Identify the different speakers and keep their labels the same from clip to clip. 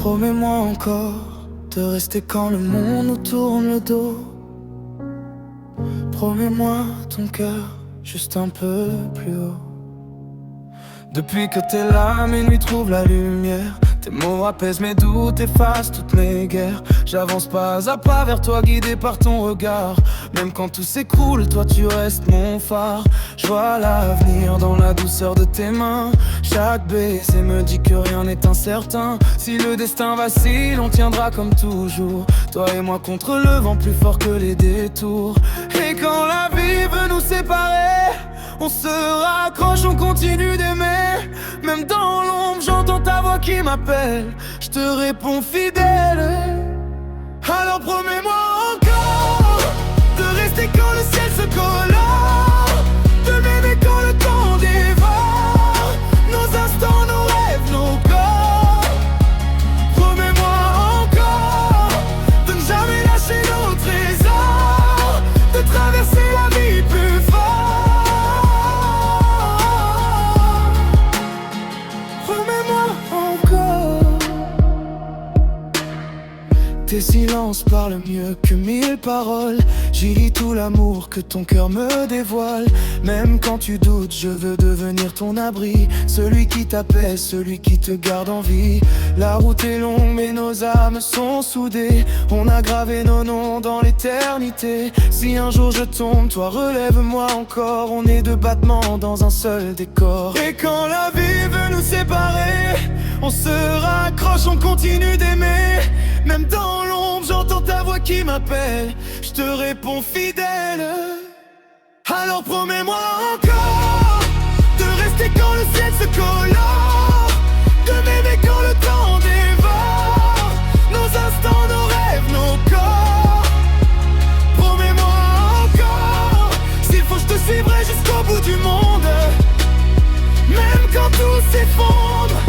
Speaker 1: Promets-moi encore de rester quand le monde nous tourne le dos. Promets-moi ton cœur juste un peu plus haut. Depuis que t'es là, mes nuits trouvent la lumière. Tes mots apaisent mes doutes, effacent toutes mes guerres. J'avance pas à pas vers toi, guidé par ton regard. Même quand tout s'écroule, toi tu restes mon phare. Je vois l'avenir dans la douceur de tes mains. Chaque baiser me dit que rien n'est incertain. Si le destin vacille, on tiendra comme toujours. Toi et moi contre le vent, plus fort que les détours. Et quand la vie veut nous séparer, on se raccroche, on continue d'aimer. Même dans l'ombre, j'entends ta voix qui m'appelle. Je te réponds fidèle. Alors promets-moi encore de rester quand le ciel se colore, de m'aimer quand le temps dévore nos instants, nos rêves, nos corps. Promets-moi encore de ne jamais lâcher nos trésors, de traverser la vie plus fort. Tes silences parlent mieux que 1000 paroles. J'y lis tout l'amour que ton cœur me dévoile. Même quand tu doutes, je veux devenir ton abri. Celui qui t'apaise, celui qui te garde en vie. La route est longue mais nos âmes sont soudées. On a gravé nos noms dans l'éternité. Si un jour je tombe, toi relève-moi encore. On est deux battements dans un seul décor. Et quand la vie veut nous séparer, on se raccroche, on continue d'aimer. Même dans l'ombre, j'entends ta voix qui m'appelle. Je te réponds fidèle. Alors promets-moi encore de rester quand le ciel se colore, de m'aimer quand le temps dévore nos instants, nos rêves, nos corps. Promets-moi encore, s'il faut je te suivrai jusqu'au bout du monde. Même quand tout s'effondre,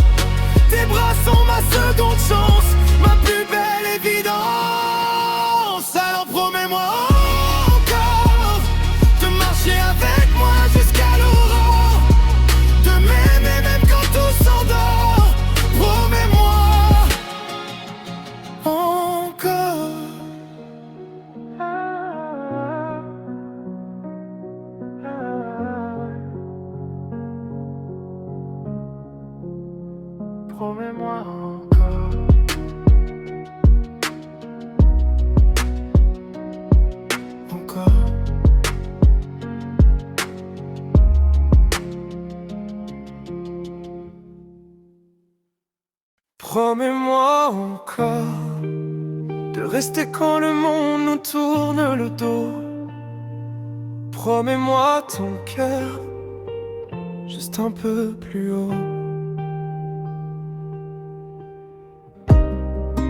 Speaker 1: tes bras sont ma seconde chance, ma plus belle évidence. Alors promets-moi encore de marcher avec moi jusqu'à l'aurore, de m'aimer même quand tout s'endort. Promets-moi encore. Promets-moi encore. Encore. Promets-moi encore de rester quand le monde nous tourne le dos. Promets-moi ton cœur juste un peu plus haut.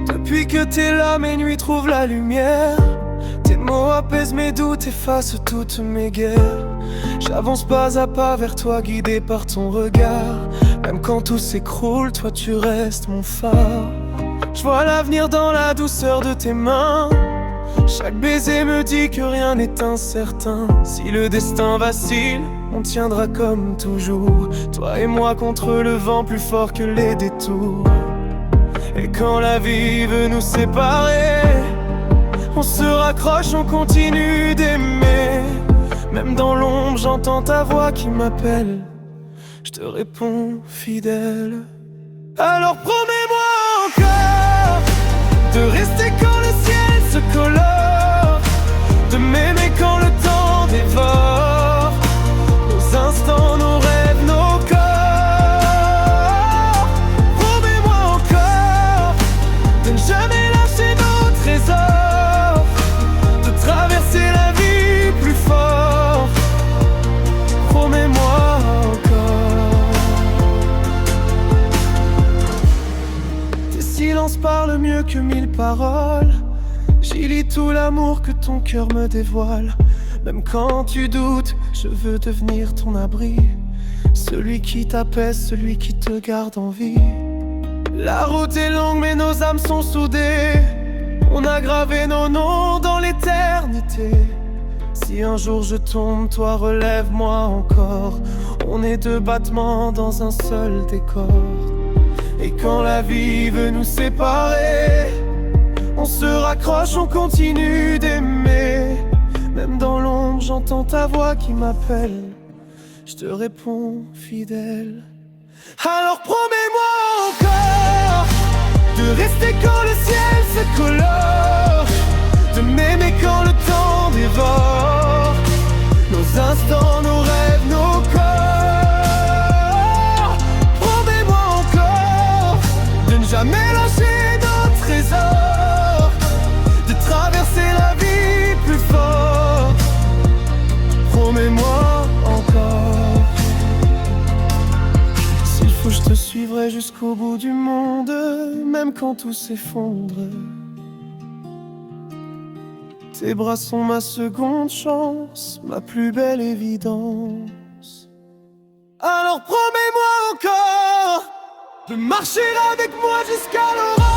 Speaker 1: Depuis que t'es là, mes nuits trouvent la lumière. Tes mots apaisent mes doutes, effacent toutes mes guerres. J'avance pas à pas vers toi, guidé par ton regard. Même quand tout s'écroule, toi tu restes mon phare. Je vois l'avenir dans la douceur de tes mains. Chaque baiser me dit que rien n'est incertain. Si le destin vacille, on tiendra comme toujours. Toi et moi contre le vent, plus fort que les détours. Et quand la vie veut nous séparer, on se raccroche, on continue d'aimer. Même dans l'ombre, j'entends ta voix qui m'appelle. Je te réponds fidèle. Alors promets-moi encore de rester quand le ciel se colore, de m'aimer quand le temps dévore nos instants, nos rêves, nos corps. Jamais lâcher nos trésors, de traverser la vie plus fort. Promets-moi encore. Tes silences parlent mieux que 1000 paroles. J'y lis tout l'amour que ton cœur me dévoile. Même quand tu doutes, je veux devenir ton abri. Celui qui t'apaise, celui qui te garde en vie. La route est longue mais nos âmes sont soudées. On a gravé nos noms dans l'éternité. Si un jour je tombe, toi relève-moi encore. On est deux battements dans un seul décor. Et quand la vie veut nous séparer, on se raccroche, on continue d'aimer. Même dans l'ombre, j'entends ta voix qui m'appelle. Je te réponds fidèle. Alors promets-moi encore de rester quand le ciel se colore, de m'aimer quand le temps dévore nos instants, nos rêves, nos corps. Promets-moi encore de ne jamais lâcher nos trésors, de traverser la vie plus fort. Promets-moi encore. S'il faut, je te suivrai jusqu'au bout du monde, même quand tout s'effondre. Tes bras sont ma seconde chance, ma plus belle évidence. Alors promets-moi encore de marcher avec moi jusqu'à l'aurore.